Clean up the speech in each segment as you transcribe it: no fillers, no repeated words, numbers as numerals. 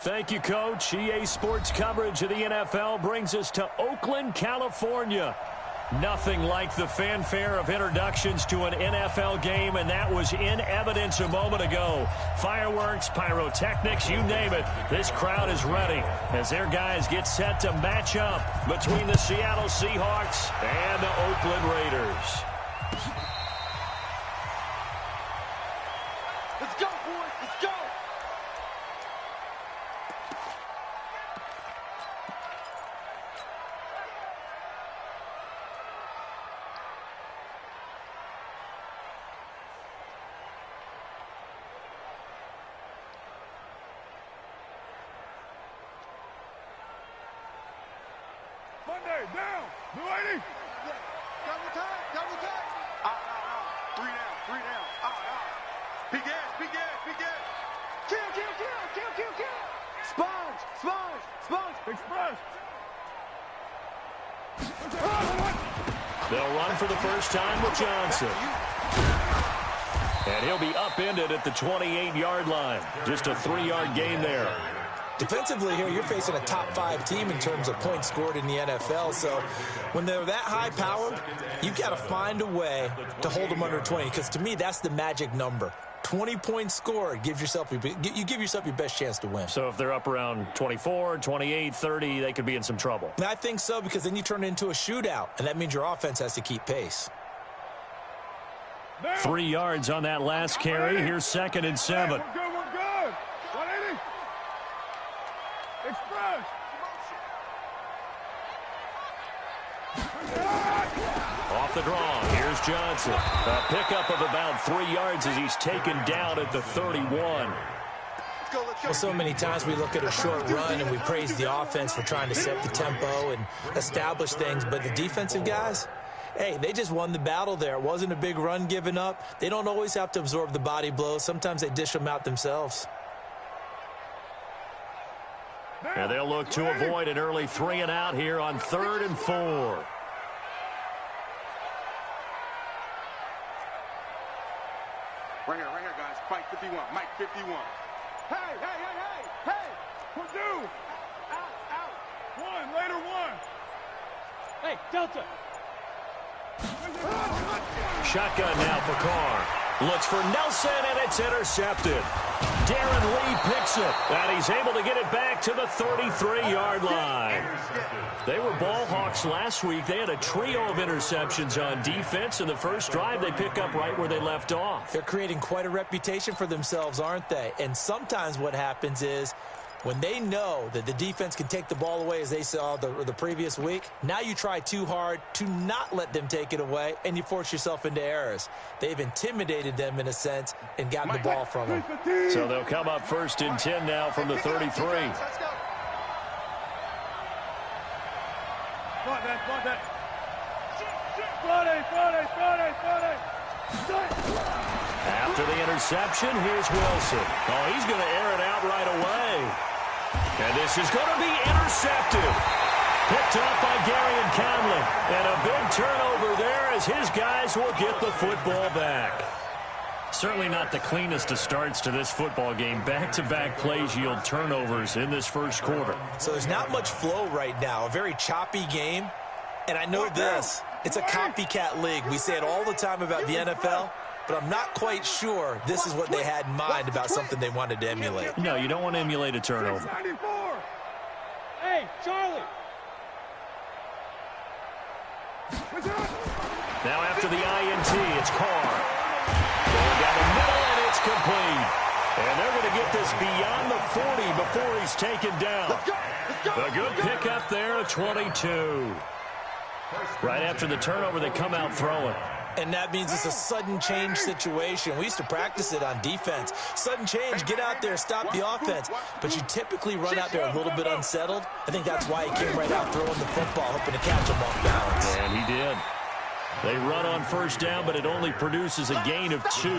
Thank you, Coach. EA Sports coverage of the NFL brings us to Oakland, California. Nothing like the fanfare of introductions to an NFL game, and that was in evidence a moment ago. Fireworks, pyrotechnics, you name it. This crowd is ready as their guys get set to match up between the Seattle Seahawks and the Oakland Raiders. Let's go, boys. Let's go. Monday, down. New 80. Double time. Double time. Three down. Big ass. Kill. Sponge. Express. They'll run for the first time with Johnson. And he'll be upended at the 28-yard line. Just a 3-yard gain there. Defensively here, you're facing a top-5 team in terms of points scored in the NFL. So when they're that high-powered, you've got to find a way to hold them under 20. Because to me, that's the magic number. 20 points scored, you give yourself your best chance to win. So if they're up around 24, 28, 30, they could be in some trouble. And I think so, because then you turn it into a shootout, and that means your offense has to keep pace. 3 yards on that last carry. Here's 2nd and 7. We're good. 180. Express. Off the draw, here's Johnson. A pickup of about 3 yards as he's taken down at the 31. Well, so many times we look at a short run and we praise the offense for trying to set the tempo and establish things, but the defensive guys, hey, they just won the battle there. It wasn't a big run given up. They don't always have to absorb the body blows. Sometimes they dish them out themselves. And they'll look to avoid an early 3 and out here on 3rd and 4. Right here, guys. Mike 51. Hey. We're due. Out. One. Later, one. Hey, Delta. Shotgun now for Carr. Looks for Nelson, and it's intercepted. Darren Lee picks it, and he's able to get it back to the 33-yard line. They were ball hawks last week. They had a trio of interceptions on defense. In the first drive, they pick up right where they left off. They're creating quite a reputation for themselves, aren't they? And sometimes what happens is when they know that the defense can take the ball away, as they saw the previous week, now you try too hard to not let them take it away, and you force yourself into errors. They've intimidated them in a sense and gotten the ball from them. So they'll come up 1st and 10 now from the 33. Friday. After the interception, here's Wilson. Oh, he's going to air it out right away. And this is going to be intercepted. Picked up by Gary and Conley. And a big turnover there as his guys will get the football back. Certainly not the cleanest of starts to this football game. Back-to-back plays yield turnovers in this first quarter. So there's not much flow right now. A very choppy game. And I know this. It's a copycat league. We say it all the time about the NFL. But I'm not quite sure this is what they had in mind about something they wanted to emulate. No, you don't want to emulate a turnover. Hey, Charlie. Now after the INT, it's Carr. Going down the middle, and it's complete. And they're going to get this beyond the 40 before he's taken down. A good pickup there at 22. Right after the turnover, they come out throwing. And that means it's a sudden change situation. We used to practice it on defense. Sudden change, get out there, stop the offense. But you typically run out there a little bit unsettled. I think that's why he came right out throwing the football, hoping to catch him off balance. And he did. They run on 1st down, but it only produces a gain of 2.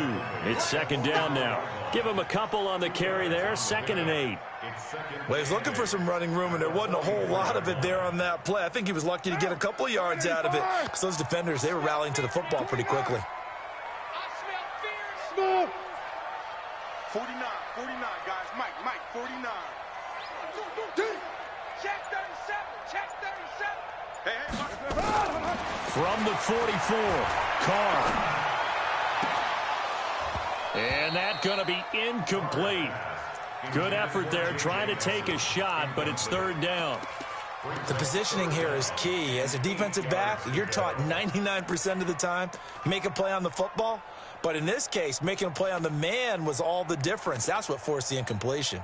It's 2nd down now. Give him a couple on the carry there, 2nd and 8. Well, he's looking for some running room, and there wasn't a whole lot of it there on that play. I think he was lucky to get a couple of yards out of it, because those defenders, they were rallying to the football pretty quickly. 49, guys. Mike, 49. Check 37. From the 44, Carr. And that's going to be incomplete. Good effort there, trying to take a shot, but it's third down. The positioning here is key. As a defensive back, you're taught 99% of the time, make a play on the football. But in this case, making a play on the man was all the difference. That's what forced the incompletion.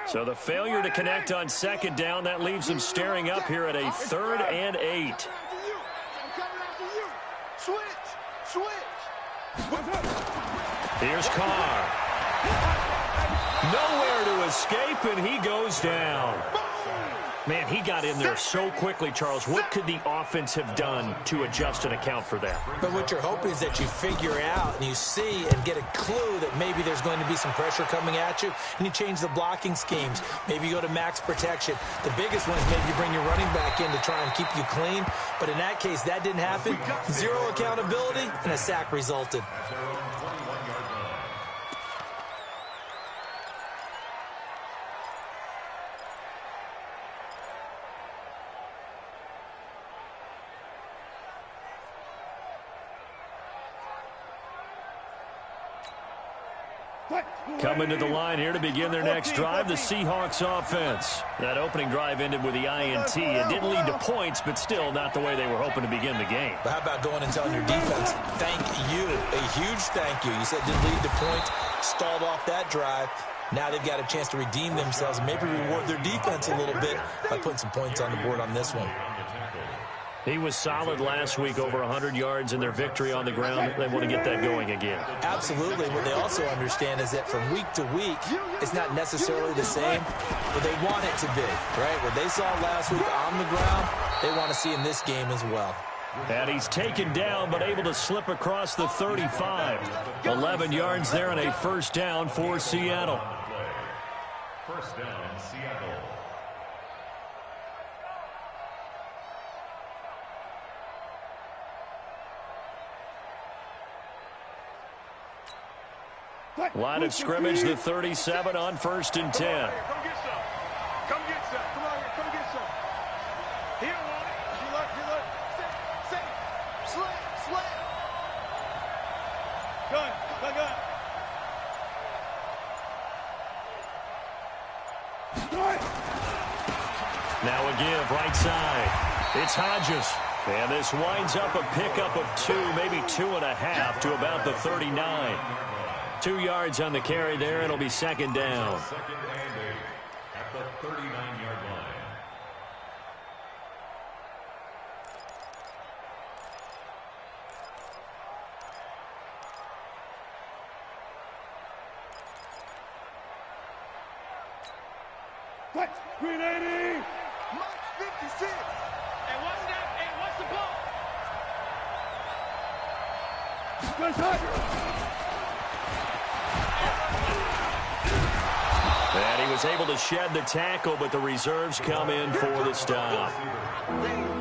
So the failure to connect on second down, that leaves them staring up here at a 3rd and 8. Here's Carr. Nowhere to escape, and he goes down. Man, he got in there so quickly, Charles. What could the offense have done to adjust and account for that? But what you're hoping is that you figure out and you see and get a clue that maybe there's going to be some pressure coming at you, and you change the blocking schemes. Maybe you go to max protection. The biggest one is maybe you bring your running back in to try and keep you clean. But in that case, that didn't happen. Zero accountability, and a sack resulted. Coming to the line here to begin their next drive, the Seahawks offense. That opening drive ended with the INT. It didn't lead to points, but still not the way they were hoping to begin the game. But how about going and telling your defense, thank you, a huge thank you. You said it didn't lead to points, stalled off that drive. Now they've got a chance to redeem themselves and maybe reward their defense a little bit by putting some points on the board on this one. He was solid last week, over 100 yards in their victory on the ground. They want to get that going again. Absolutely. What they also understand is that from week to week, it's not necessarily the same, but they want it to be, right? What they saw last week on the ground, they want to see in this game as well. And he's taken down, but able to slip across the 35. 11 yards there and a first down for Seattle. First down, Seattle. Line of scrimmage, the 37 on 1st and 10. Come get some. Come get some. Come on here. Come get some. He don't want it. He look. Sit. Slam. Gun. Now a give, right side. It's Hodges. And this winds up a pickup of 2, maybe 2.5 to about the 39. 2 yards on the carry there. It'll be second down. Second and 8 at the 39-yard line. Green 80. Mike 56. And what's that? And what's the ball? Good shot. And he was able to shed the tackle, but the reserves come in for the stop.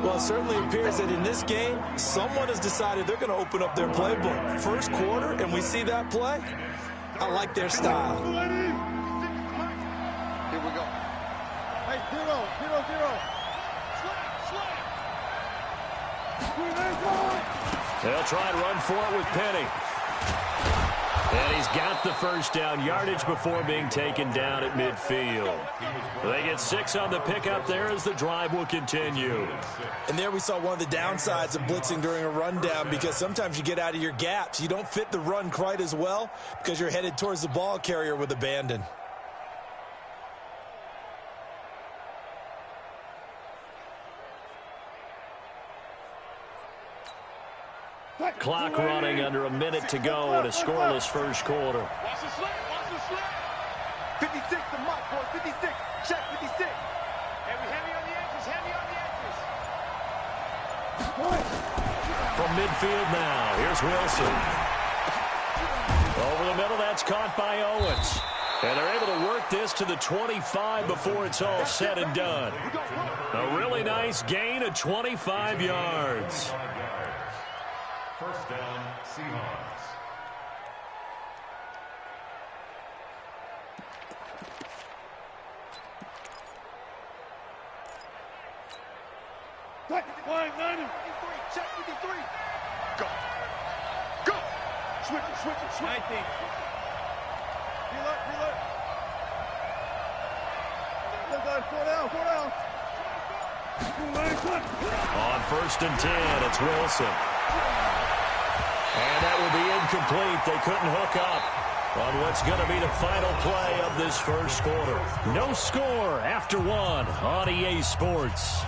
Well, it certainly appears that in this game, someone has decided they're going to open up their playbook. First quarter, and we see that play. I like their style. Here we go. Hey, 0. They'll try and run for it with Penny. And he's got the first down, yardage before being taken down at midfield. They get 6 on the pickup there as the drive will continue. And there we saw one of the downsides of blitzing during a rundown, because sometimes you get out of your gaps. You don't fit the run quite as well because you're headed towards the ball carrier with abandon. Clock running, under a minute to go in a scoreless first quarter. Watch the slant. 56 to Mike, boy. 56. Check 56. Heavy on the edges. From midfield now, here's Wilson. Over the middle, that's caught by Owens. And they're able to work this to the 25 before it's all said and done. A really nice gain of 25 yards. First down, Seahawks. 190. Check 53. Go. Go. Switch it, switch it, switch it. 19. Reload, reload. Four down, four down. On 1st and 10, it's Wilson. And that will be incomplete. They couldn't hook up on what's going to be the final play of this first quarter. No score after 1 on EA Sports.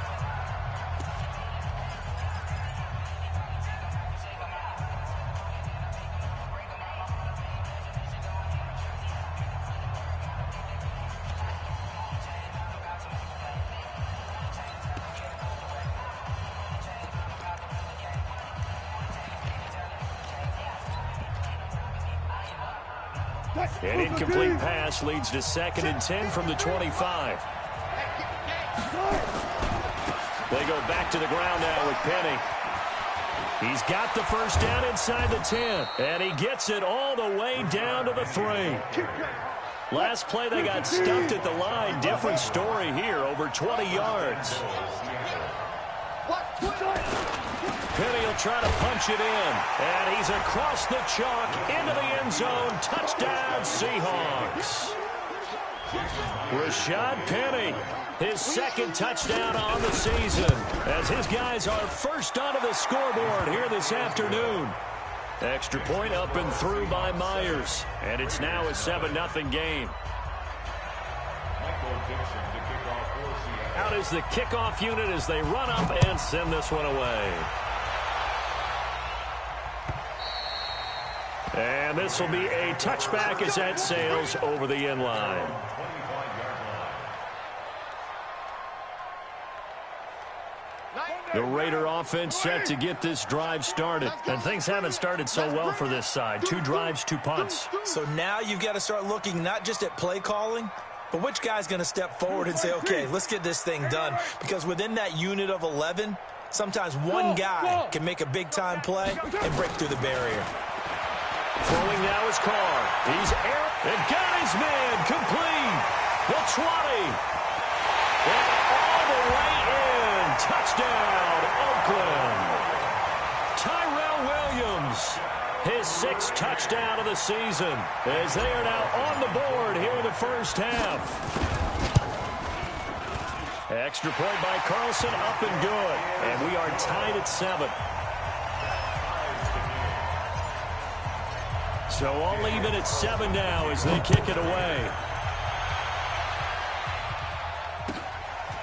An incomplete pass leads to 2nd and 10 from the 25. They go back to the ground now with Penny. He's got the first down inside the 10, and he gets it all the way down to the 3. Last play, they got stuffed at the line. Different story here, over 20 yards. Penny will try to punch it in, and he's across the chalk into the end zone. Touchdown, Seahawks. Rashad Penny, his 2nd touchdown on the season, as his guys are first onto the scoreboard here this afternoon. Extra point up and through by Myers, and it's now a 7-0 game. Out is the kickoff unit as they run up and send this one away. And this will be a touchback as that sails over the end line. The Raider offense set to get this drive started. And things haven't started so well for this side. 2 drives, 2 punts. So now you've got to start looking not just at play calling, but which guy's going to step forward and say, okay, let's get this thing done. Because within that unit of 11, sometimes one guy can make a big-time play and break through the barrier. Throwing now is Carr. He's air and got his man complete. The 20. And all the way in. Touchdown, Oakland. Tyrell Williams, his 6th touchdown of the season, as they are now on the board here in the first half. Extra point by Carlson, up and good. And we are tied at 7. So all even at 7 now as they kick it away.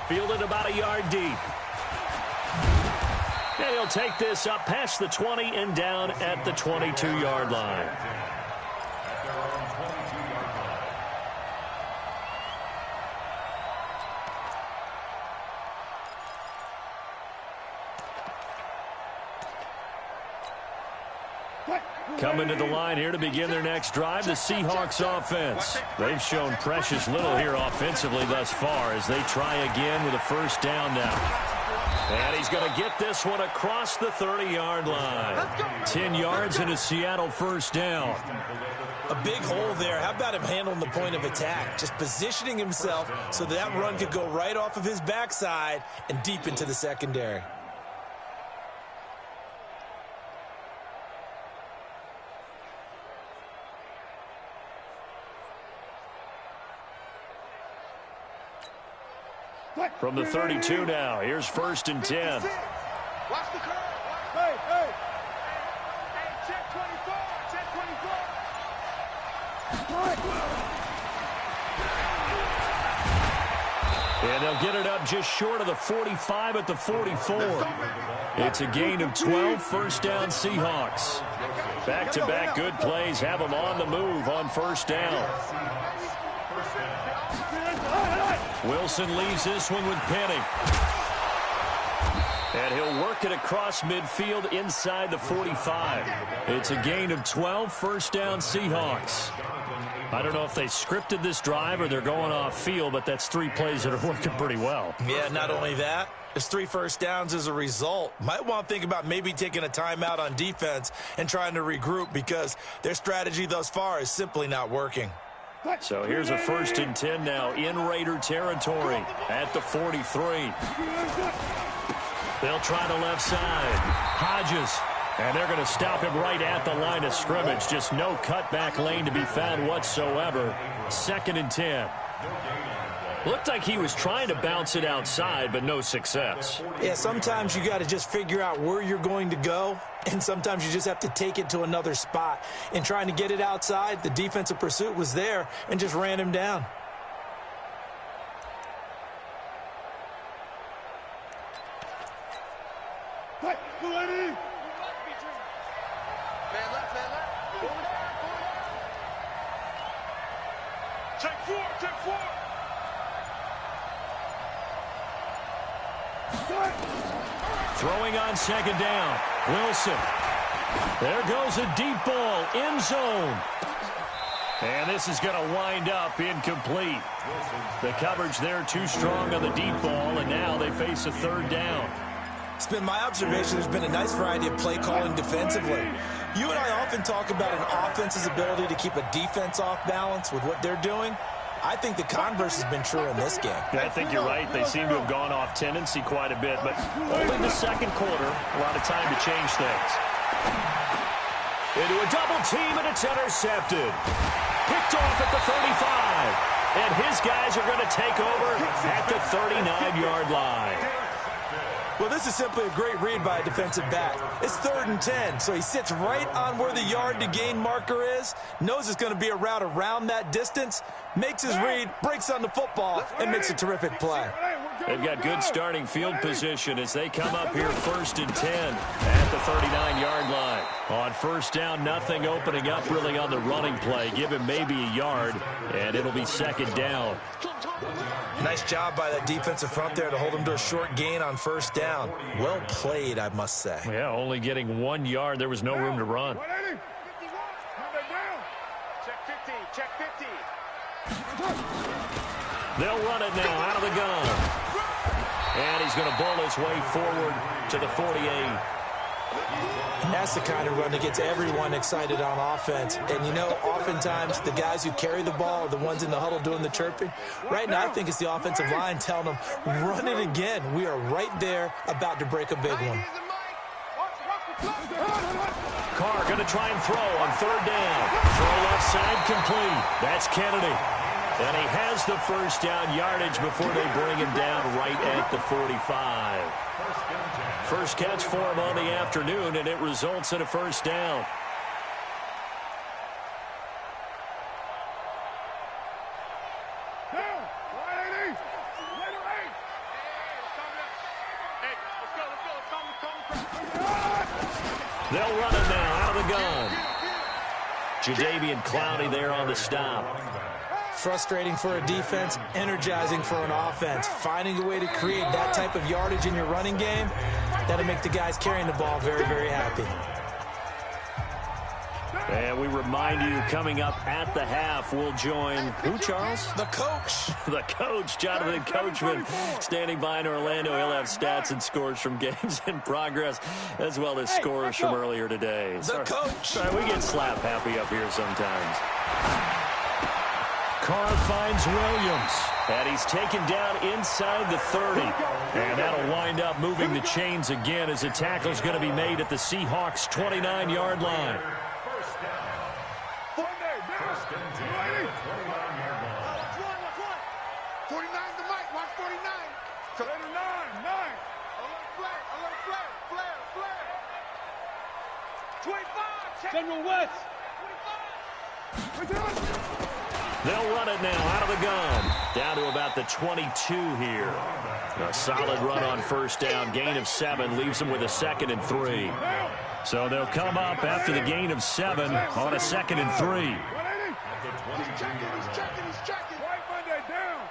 Fielded about a yard deep. And he'll take this up past the 20 and down at the 22-yard line. Coming to the line here to begin their next drive, the Seahawks offense. They've shown precious little here offensively thus far as they try again with a first down now. And he's going to get this one across the 30-yard line. 10 yards and a Seattle first down. A big hole there. How about him handling the point of attack? Just positioning himself so that run could go right off of his backside and deep into the secondary. From the 32 now, here's 1st and 10. Watch the curve. Hey, hey. Hey, check 24. Check 24. And they'll get it up just short of the 45 at the 44. It's a gain of 12, first down Seahawks. Back-to-back good plays have them on the move on first down. Wilson leaves this one with Penny. And he'll work it across midfield inside the 45. It's a gain of 12, first down Seahawks. I don't know if they scripted this drive or they're going off field, but that's 3 plays that are working pretty well. Yeah, not only that, it's 3 first downs as a result. Might want to think about maybe taking a timeout on defense and trying to regroup because their strategy thus far is simply not working. So here's a 1st and 10 now in Raider territory at the 43. They'll try the left side. Hodges. And they're going to stop him right at the line of scrimmage. Just no cutback lane to be found whatsoever. 2nd and 10. Looked like he was trying to bounce it outside, but no success. Yeah, sometimes you got to just figure out where you're going to go, and sometimes you just have to take it to another spot. In trying to get it outside, the defensive pursuit was there and just ran him down. Throwing on 2nd down. Wilson. There goes a deep ball. End zone. And this is going to wind up incomplete. The coverage there too strong on the deep ball, and now they face a 3rd down. It's been my observation there's been a nice variety of play calling defensively. You and I often talk about an offense's ability to keep a defense off balance with what they're doing. I think the converse has been true in this game. I think you're right. They seem to have gone off tendency quite a bit, but only the 2nd quarter, a lot of time to change things. Into a double team, and it's intercepted. Picked off at the 35. And his guys are going to take over at the 39-yard line. Well, this is simply a great read by a defensive back. It's 3rd and 10, so he sits right on where the yard-to-gain marker is, knows it's going to be a route around that distance, makes his read, breaks on the football, and makes a terrific play. They've got good starting field position as they come up here 1st and 10 at the 39-yard line. On 1st down, nothing opening up really on the running play. Give him maybe a yard, and it'll be 2nd down. Nice job by that defensive front there to hold him to a short gain on 1st down. Well played, I must say. Yeah, only getting 1 yard. There was no room to run. Check 50. Check 50. They'll run it now out of the gun. And he's going to bowl his way forward to the 48. That's the kind of run that gets everyone excited on offense. And, you know, oftentimes the guys who carry the ball are the ones in the huddle doing the chirping. Right now, I think it's the offensive line telling them, run it again. We are right there about to break a big one. Carr going to try and throw on 3rd down. Throw left side complete. That's Kennedy. And he has the 1st down yardage before they bring him down right at the 45. First catch for him on the afternoon, and it results in a 1st down. They'll run it now out of the gun. Jadeveon Clowney there on the stop. Frustrating for a defense, energizing for an offense. Finding a way to create that type of yardage in your running game, that'll make the guys carrying the ball very, very happy. And we remind you, coming up at the half, we'll join who, Charles? The coach. The coach, Jonathan Coachman, standing by in Orlando. He'll have stats and scores from games in progress, as well as scores from earlier today. The coach. Sorry, we get slap happy up here sometimes. Carr finds Williams, and he's taken down inside the 30. And that'll wind up moving the chains again as a tackle's going to be made at the Seahawks' 29-yard line. General West. They'll run it now out of the gun. Down to about the 22 here. A solid run on 1st down. Gain of 7 leaves them with a 2nd and 3. So they'll come up after the gain of 7 on a 2nd and 3. He's checking. White Monday down.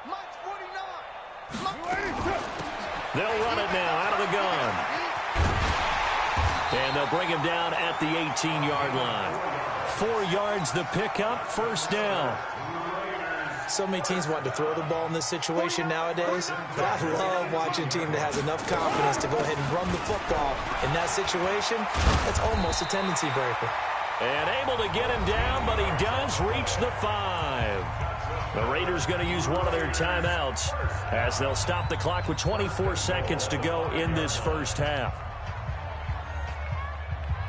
Mike's 49. They'll run it now out of the gun. And they'll bring him down at the 18-yard line. 4 yards the pickup, 1st down. So many teams want to throw the ball in this situation nowadays, but I love watching a team that has enough confidence to go ahead and run the football. In that situation, that's almost a tendency breaker. And able to get him down, but he does reach the 5. The Raiders going to use one of their timeouts as they'll stop the clock with 24 seconds to go in this first half.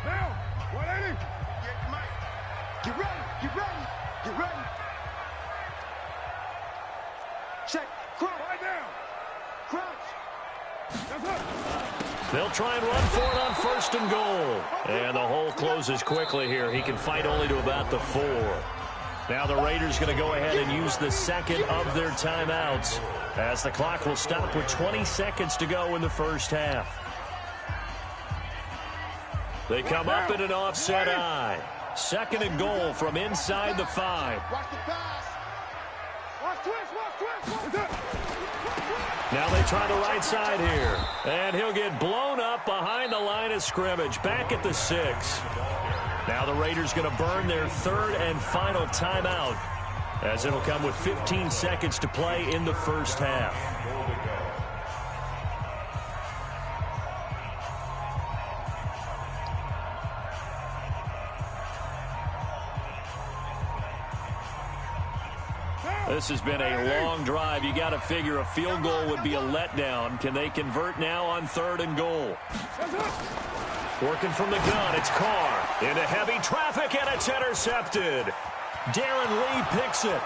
Now, 180. Get ready, get ready, get ready. Check, crouch. Lie down. Crouch. That's up. They'll try and run for it on 1st and goal. And the hole closes quickly here. He can fight only to about the 4. Now the Raiders going to go ahead and use the second of their timeouts as the clock will stop with 20 seconds to go in the first half. They come up in an offset eye. 2nd and goal from inside the 5. Watch the pass. Watch twist, watch twist. What's up? Now they try the right side here. And he'll get blown up behind the line of scrimmage. Back at the 6. Now the Raiders going to burn their 3rd and final timeout as it'll come with 15 seconds to play in the first half. This has been a long drive. You got to figure a field goal would be a letdown. Can they convert now on 3rd and goal? Working from the gun, it's Carr into heavy traffic, and it's intercepted. Darren Lee picks it.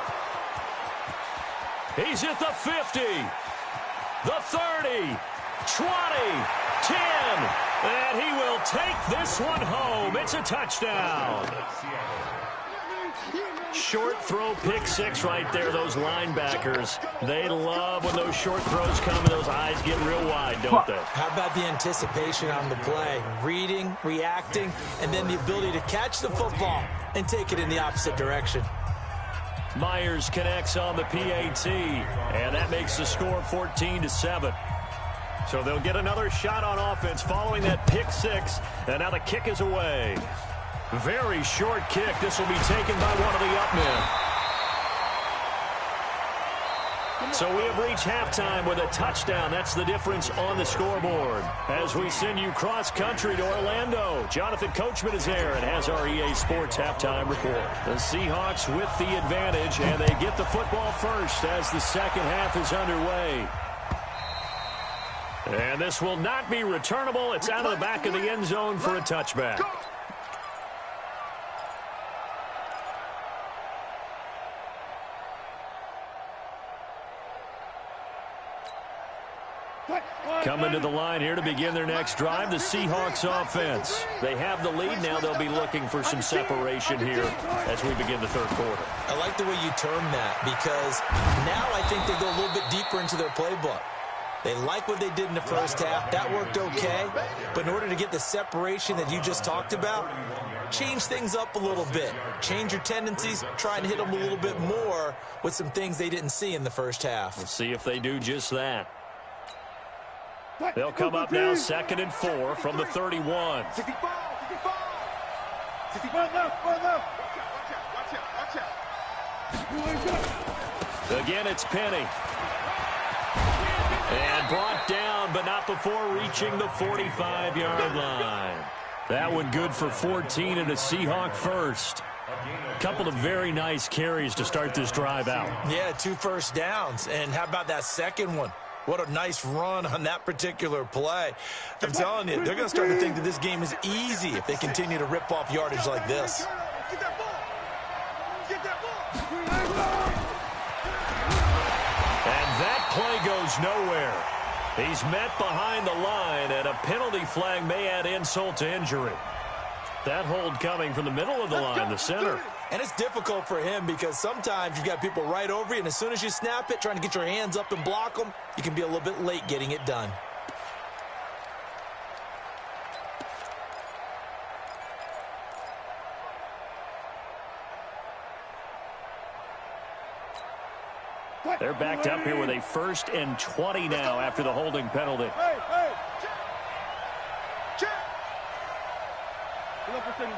He's at the 50, the 30, 20, 10, and he will take this one home. It's a touchdown. Short throw, pick 6 right there. Those linebackers, they love when those short throws come and those eyes get real wide, don't they? How about the anticipation on the play? Reading, reacting, and then the ability to catch the football and take it in the opposite direction. Myers connects on the PAT, and that makes the score 14-7. So they'll get another shot on offense following that pick 6, and now the kick is away. Very short kick. This will be taken by one of the up men. So we have reached halftime with a touchdown. That's the difference on the scoreboard. As we send you cross-country to Orlando, Jonathan Coachman is there and has our EA Sports halftime report. The Seahawks with the advantage, and they get the football first as the second half is underway. And this will not be returnable. It's out of the back of the end zone for a touchback. Coming to the line here to begin their next drive, the Seahawks offense. They have the lead. Now they'll be looking for some separation here as we begin the 3rd quarter. I like the way you term that because now I think they go a little bit deeper into their playbook. They like what they did in the first half. That worked okay. But in order to get the separation that you just talked about, change things up a little bit. Change your tendencies. Try and hit them a little bit more with some things they didn't see in the first half. We'll see if they do just that. They'll come up now 2nd and 4 from the 31. 65, 65. 65 left, 5 left. Watch out. Again, it's Penny. And brought down, but not before reaching the 45-yard line. That one good for 14 and a Seahawk first. Couple of very nice carries to start this drive out. Yeah, 2 first downs. And how about that second one? What a nice run on that particular play. I'm telling you, they're going to start to think that this game is easy if they continue to rip off yardage like this. Get that ball. Get that ball. And that play goes nowhere. He's met behind the line, and a penalty flag may add insult to injury. That hold coming from the middle of the line, the center. And it's difficult for him because sometimes you've got people right over you, and as soon as you snap it, trying to get your hands up and block them, you can be a little bit late getting it done. They're backed up here with a 1st and 20 now after the holding penalty. Hey, hey. Check. Get up for second.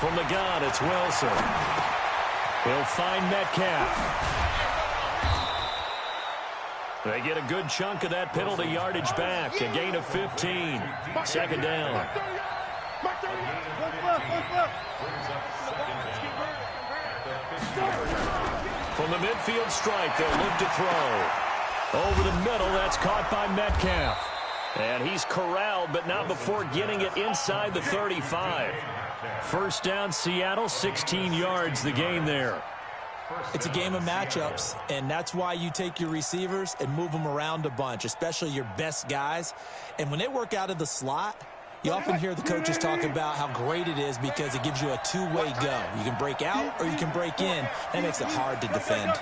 From the gun, it's Wilson. He'll find Metcalf. They get a good chunk of that penalty yardage back. A gain of 15. 2nd down. From the midfield stripe, they'll look to throw. Over the middle, that's caught by Metcalf. And he's corralled, but not before getting it inside the 35. First down, Seattle, 16 yards the gain there. It's a game of matchups, and that's why you take your receivers and move them around a bunch, especially your best guys. And when they work out of the slot, you often hear the coaches talk about how great it is because it gives you a two-way go. You can break out or you can break in. That makes it hard to defend.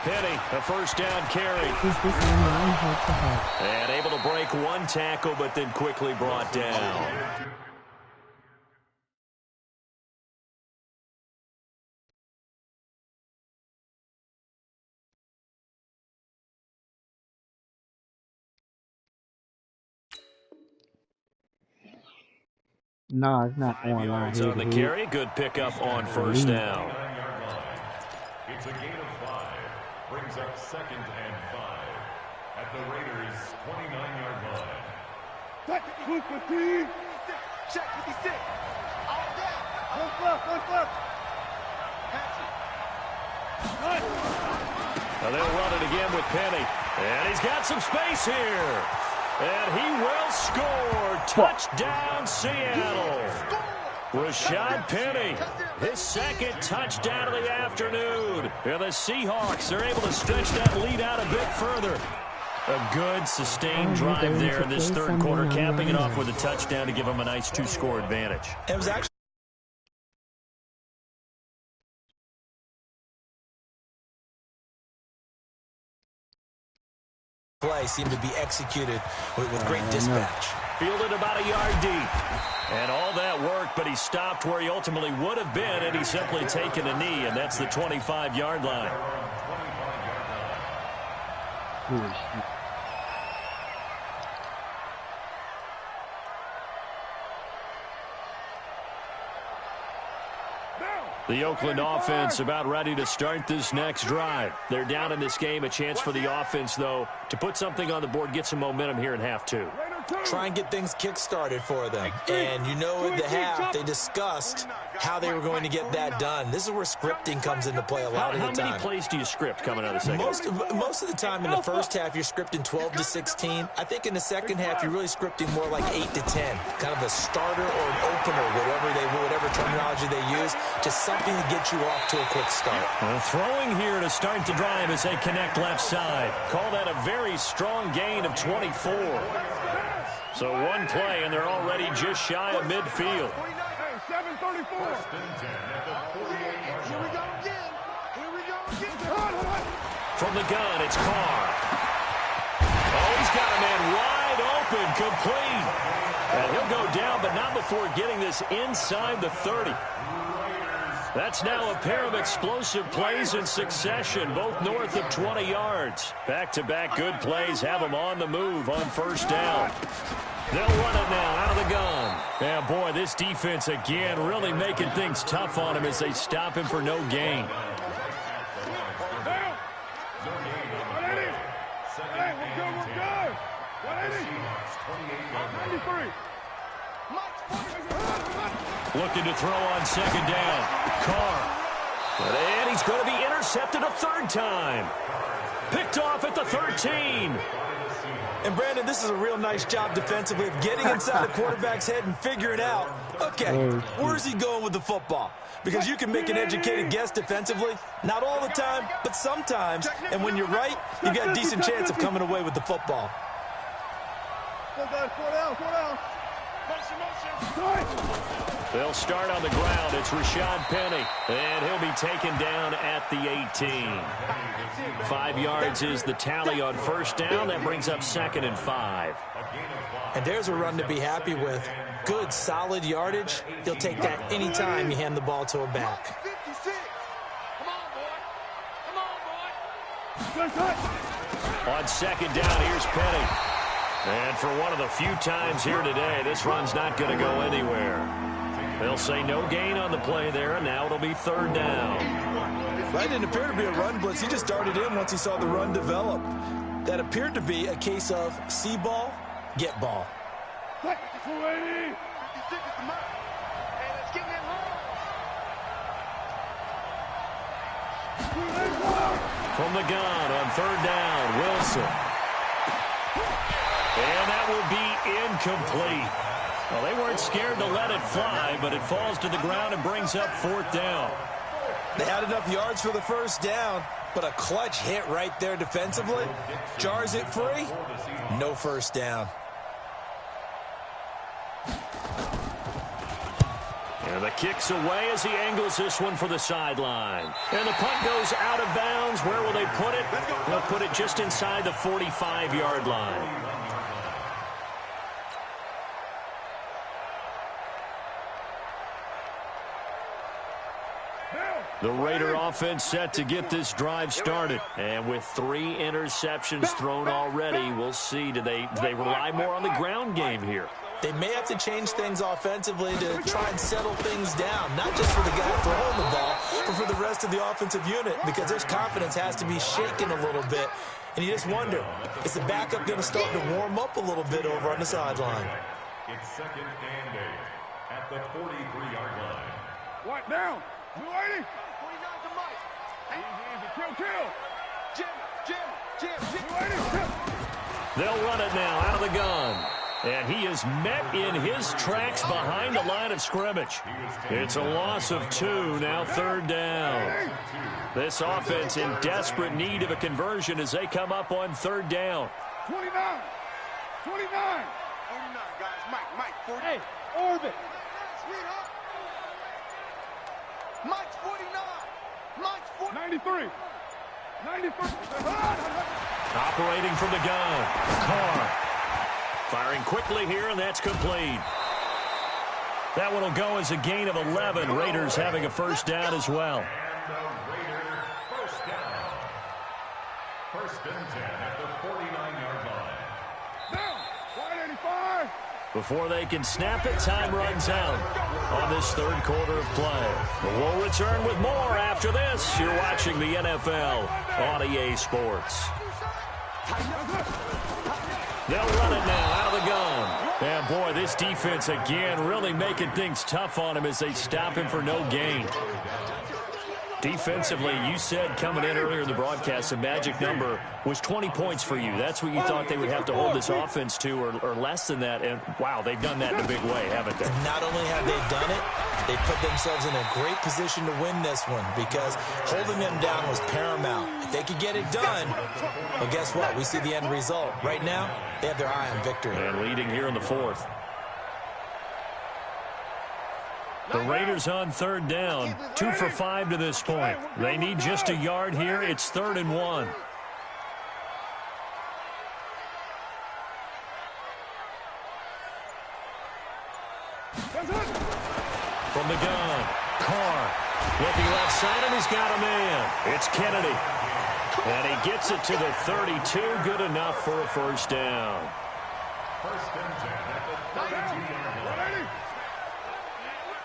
Penny, a first down carry. And able to break one tackle, but then quickly brought down. No, it's not 5 yards on the carry. Good pickup on first down. It's a gain of 5. Brings up 2nd and 5 at the Raiders' 29-yard line. Check 56. All down. Look left. Now they'll run it again with Penny. And he's got some space here. And he will score. Touchdown, Seattle. Rashad Penny, his second touchdown of the afternoon. And the Seahawks are able to stretch that lead out a bit further. A good, sustained drive there in this third quarter, capping it off with a touchdown to give them a nice two-score advantage. It was actually play seemed to be executed with great dispatch. Fielded about a yard deep. And all that worked, but he stopped where he ultimately would have been, and he's simply taken a knee, and that's the 25-yard line. The Oakland offense about ready to start this next drive. They're down in this game. A chance for the offense, though, to put something on the board, get some momentum here in half two. Try and get things kick-started for them. And you know at the half, they discussed how they were going to get that done. This is where scripting comes into play a lot of the time. How many plays do you script coming out of the second? Most of the time in the first half, you're scripting 12 to 16. I think in the second half, you're really scripting more like 8 to 10. Kind of a starter or an opener, whatever terminology they use. Just something to get you off to a quick start. Well, throwing here to start the drive as they connect left side. Call that a very strong gain of 24. So one play, and they're already just shy of midfield. Hey, 7:34. Here we go again. From the gun, it's Carr. Oh, he's got a man wide open, complete. And he'll go down, but not before getting this inside the 30. That's now a pair of explosive plays in succession, both north of 20 yards. Back-to-back good plays have them on the move on first down. They'll run it now out of the gun. And, boy, this defense, again, really making things tough on him as they stop him for no gain. Hey, we're good. 93. Looking to throw on second down. Carr. And he's going to be intercepted a third time. Picked off at the 13. And, Brandon, this is a real nice job defensively of getting inside the quarterback's head and figuring out, okay, where's he going with the football? Because you can make an educated guess defensively. Not all the time, but sometimes. And when you're right, you've got a decent chance of coming away with the football. They'll start on the ground. It's Rashad Penny, and he'll be taken down at the 18. 5 yards is the tally on first down. That brings up 2nd and 5. And there's a run to be happy with. Good, solid yardage. He'll take that anytime you hand the ball to a back. On second down, here's Penny. And for one of the few times here today, this run's not going to go anywhere. They'll say no gain on the play there, and now it'll be third down. Right, didn't appear to be a run blitz. He just darted in once he saw the run develop. That appeared to be a case of see ball, get ball. 280. 56 is the mark. Hey, let's get in home. From the gun on third down, Wilson. And that will be incomplete. Well, they weren't scared to let it fly, but it falls to the ground and brings up fourth down. They had enough yards for the first down, but a clutch hit right there defensively. Jars it free. No first down. And the kick's away as he angles this one for the sideline. And the punt goes out of bounds. Where will they put it? They'll put it just inside the 45-yard line. The Raider offense set to get this drive started. And with 3 interceptions thrown already, we'll see. Do they rely more on the ground game here? They may have to change things offensively to try and settle things down, not just for the guy throwing the ball, but for the rest of the offensive unit, because their confidence has to be shaken a little bit. And you just wonder, is the backup going to start to warm up a little bit over on the sideline? It's second and 8 at the 43-yard line. What down? 280. 49 to Mike. Easy. Kill. Jim. 280. They'll run it now out of the gun. And he is met in his tracks behind the line of scrimmage. It's a loss of 2, now third down. This offense in desperate need of a conversion as they come up on third down. 29. 49, guys. Mike, 40. Hey, orbit. Sweetheart. Mike's 49. Mike's 40. 93. 93. Operating from the gun, Carr. Firing quickly here, and that's complete. That one will go as a gain of 11. Raiders having a first down as well. And the Raider first down. First and 10 at the 49-yard line. Down. 185. Before they can snap it, time runs out on this third quarter of play. But we'll return with more after this. You're watching the NFL on EA Sports. They'll run it now out of the gun. And boy, this defense again really making things tough on him as they stop him for no gain. Defensively, you said coming in earlier in the broadcast, the magic number was 20 points for you. That's what you thought they would have to hold this offense to, or less than that. And, wow, they've done that in a big way, haven't they? Not only have they done it, they put themselves in a great position to win this one because holding them down was paramount. If they could get it done, well, guess what? We see the end result. Right now, they have their eye on victory. And leading here in the fourth. The Raiders on third down, 2 for 5 to this point. They need just a yard here. It's 3rd and 1. From the gun, Carr looking left side, and he's got a man. It's Kennedy. And he gets it to the 32. Good enough for a first down. First and 10 at the 32-yard line.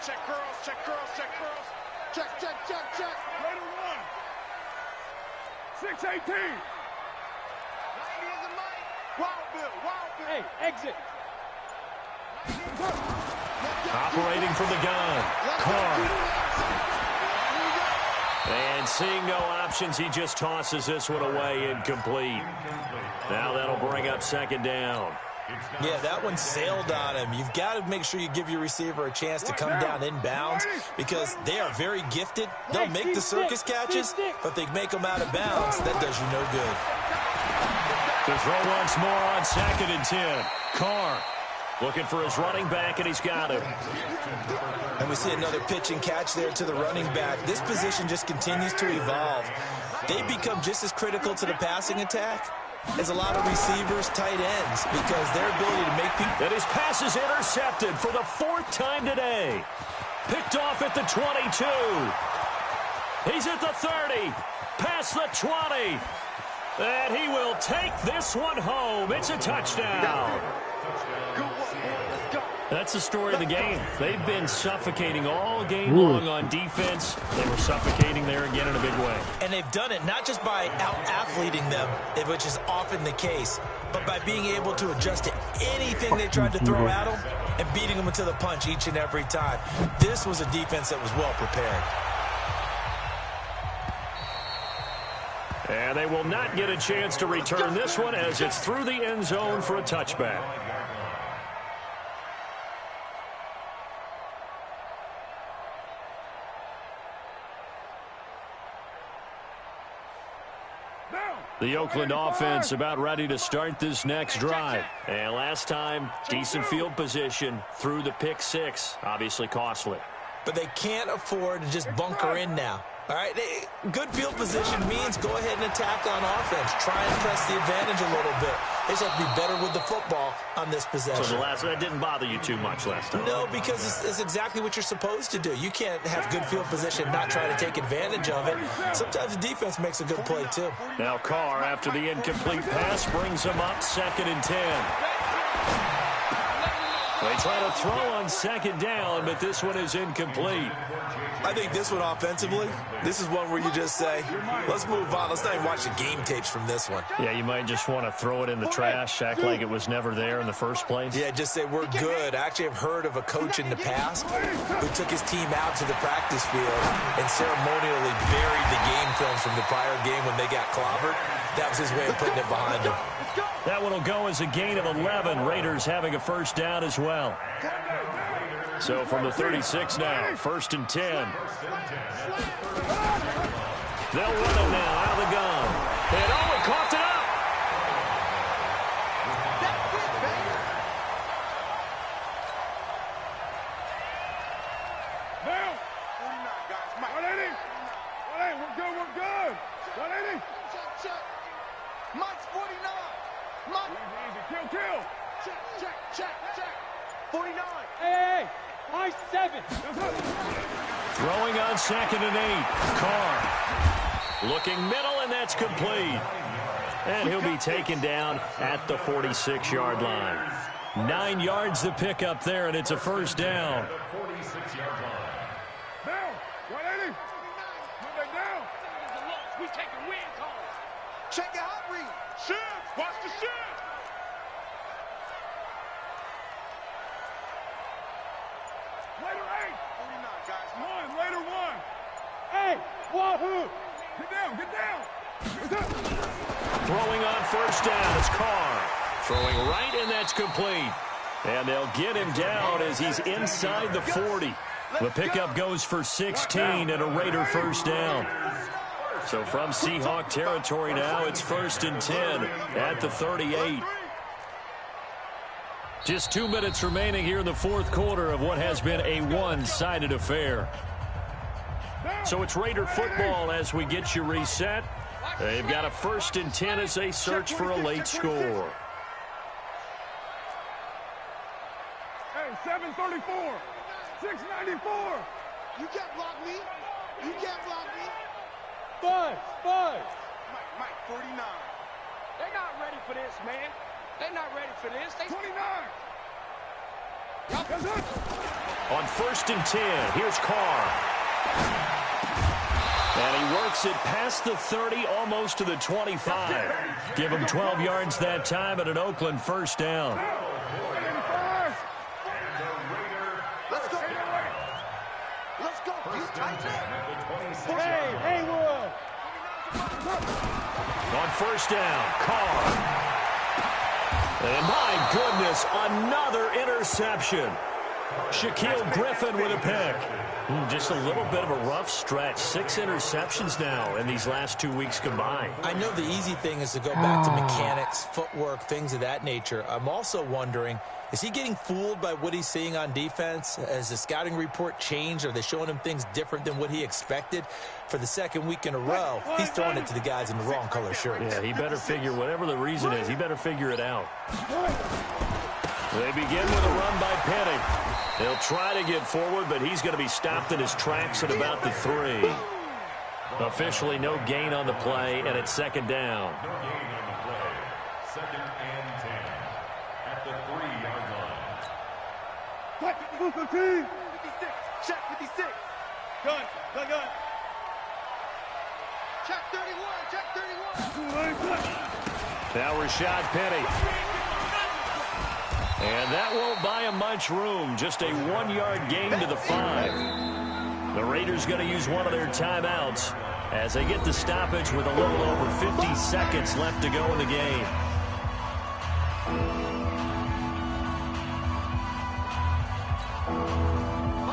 Check girls. Check. Raider 1. 618. 90 is a Mike. Wild Bill. Hey, exit. Operating from the gun, Carr. And seeing no options, he just tosses this one away incomplete. Now that'll bring up second down. Yeah, that one sailed on him. You've got to make sure you give your receiver a chance to come down inbounds because they are very gifted. They'll make the circus catches, but they make them out of bounds. That does you no good. To throw once more on 2nd and 10. Carr looking for his running back, and he's got him. And we see another pitch and catch there to the running back. This position just continues to evolve. They become just as critical to the passing attack as a lot of receivers, tight ends, because their ability to make people... And his pass is intercepted for the 4th time today. Picked off at the 22. He's at the 30. Past the 20. And he will take this one home. It's a touchdown. Good work, boy. Let's go. That's the story of the game. They've been suffocating all game long on defense. They were suffocating there again in a big way. And they've done it not just by out-athleting them, which is often the case, but by being able to adjust to anything they tried to throw at them and beating them to the punch each and every time. This was a defense that was well prepared. And they will not get a chance to return this one as it's through the end zone for a touchback. The Oakland offense about ready to start this next drive. And last time, decent field position through the pick six. Obviously costly. But they can't afford to just bunker in now. All right, good field position means go ahead and attack on offense. Try and press the advantage a little bit. They just have to be better with the football on this possession. So that didn't bother you too much last time? No, because it's exactly what you're supposed to do. You can't have good field position and not try to take advantage of it. Sometimes the defense makes a good play, too. Now Carr, after the incomplete pass, brings him up 2nd and 10. They try to throw on 2nd down, but this one is incomplete. I think this one offensively, this is one where you just say, let's move on. Let's not even watch the game tapes from this one. Yeah, you might just want to throw it in the trash, act like it was never there in the first place. Yeah, just say we're good. I actually have heard of a coach in the past who took his team out to the practice field and ceremonially buried the game films from the prior game when they got clobbered. That was his way of putting it behind him. That one will go as a gain of 11. Raiders having a first down as well. So from the 36 now, 1st and 10. They'll run it now out of the gun. And he coughed it up. Now. 49, guys. 180. 180. We're good. We're good. 180. Check. Mike's 49. Mike. Easy. Kill. Check. 49. Hey. Mike's 7. Throwing on 2nd and 8. Carr looking middle, and that's complete. And he'll be taken down at the 46-yard line. 9 yards to pick up there, and it's a first down. Down. 180. Move down. We taking win calls. Check your hot read. Shift. Watch the shift. Later 8. 49, guys. 1. Later 1. Hey. Wahoo. Get down. Throwing on first down is Carr. Throwing right, and that's complete. And they'll get him down as he's inside the 40. The pickup goes for 16 and a Raider first down. So from Seahawk territory now, it's 1st and 10 at the 38. Just 2 minutes remaining here in the fourth quarter of what has been a one-sided affair. So it's Raider football as we get you reset. They've got a 1st and 10 as they search for a late score. Hey, 734. 694. You can't block me. Five. Mike, 49. They're not ready for this, man. They're not ready for this. 29. On 1st and 10, here's Carr. And he works it past the 30, almost to the 25. Give him 12 yards that time and an Oakland first down. Let's go. Hey, Haywood. On first down, Carr. And my goodness, another interception. Shaquille Griffin with a pick. Just a little bit of a rough stretch. 6 interceptions now in these last 2 weeks combined. I know the easy thing is to go back to mechanics, footwork, things of that nature. I'm also wondering, is he getting fooled by what he's seeing on defense? Has the scouting report changed? Are they showing him things different than what he expected? For the second week in a row, he's throwing it to the guys in the wrong color shirts. Yeah, he better figure, whatever the reason is, he better figure it out. They begin with a run by Penny. They'll try to get forward, but he's going to be stopped in his tracks at about the 3. Officially no gain on the play, and it's 2nd down. No gain on the play. 2nd and 10 at the 3-yard line. 56. Check 56. Gun. Check 31. Check 31. Now Rashad Penny. And that won't buy him much room. Just a 1-yard gain to the 5. The Raiders going to use one of their timeouts as they get the stoppage with a little over 50 seconds left to go in the game.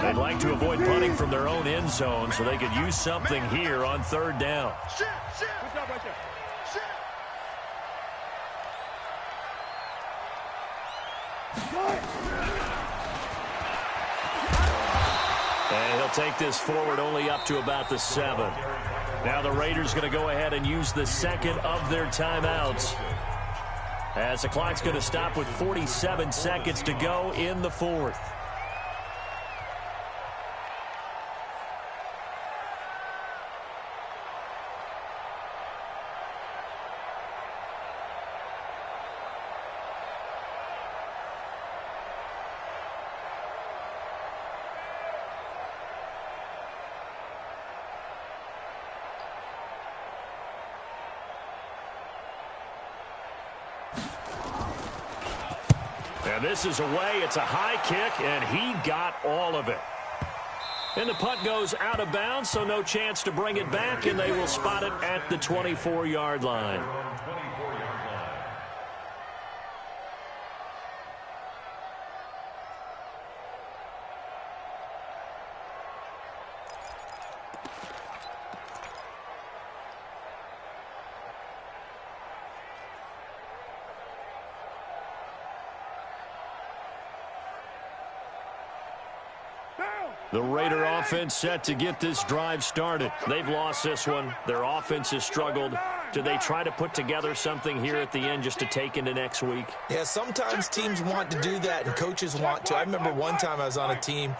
They'd like to avoid punting from their own end zone so they could use something here on 3rd down. Good job right there. And he'll take this forward only up to about the 7. Now the Raiders going to go ahead and use the second of their timeouts, as the clock's going to stop with 47 seconds to go in the 4th. And this is away. It's a high kick, and he got all of it. And the punt goes out of bounds, so no chance to bring it back, and they will spot it at the 24-yard line. The Raider offense set to get this drive started. They've lost this one. Their offense has struggled. Do they try to put together something here at the end just to take into next week? Yeah, sometimes teams want to do that and coaches want to. I remember one time I was on a team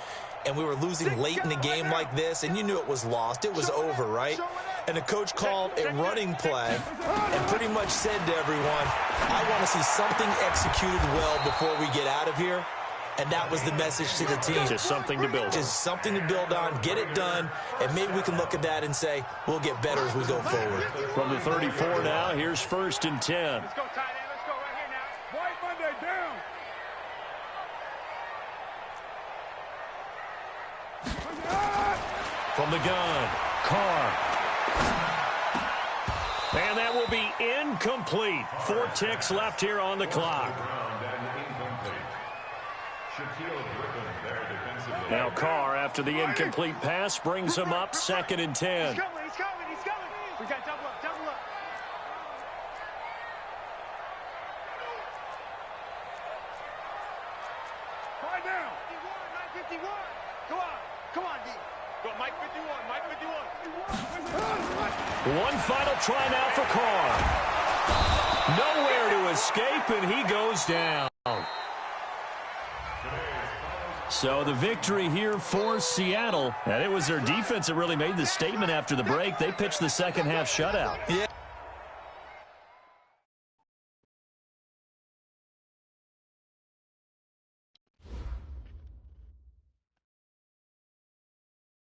and we were losing late in the game like this, and you knew it was lost. It was over, right? And the coach called a running play and pretty much said to everyone, I want to see something executed well before we get out of here. And that was the message to the team. Just something to build on. Just something to build on, get it done, and maybe we can look at that and say, we'll get better as we go forward. From the 34 now, here's 1st and 10. Let's go, tight end. Let's go right here now. White Monday down. From the gun, Carr. And that will be incomplete. 4 ticks left here on the clock. Now Carr, after the incomplete pass, brings him up 2nd and 10. He's coming. We got double up. Right now. 51. Come on, D. Go, Mike 51. One final try now for Carr. Nowhere to escape, and he goes down. So the victory here for Seattle. And it was their defense that really made the statement after the break. They pitched the second half shutout. Yeah.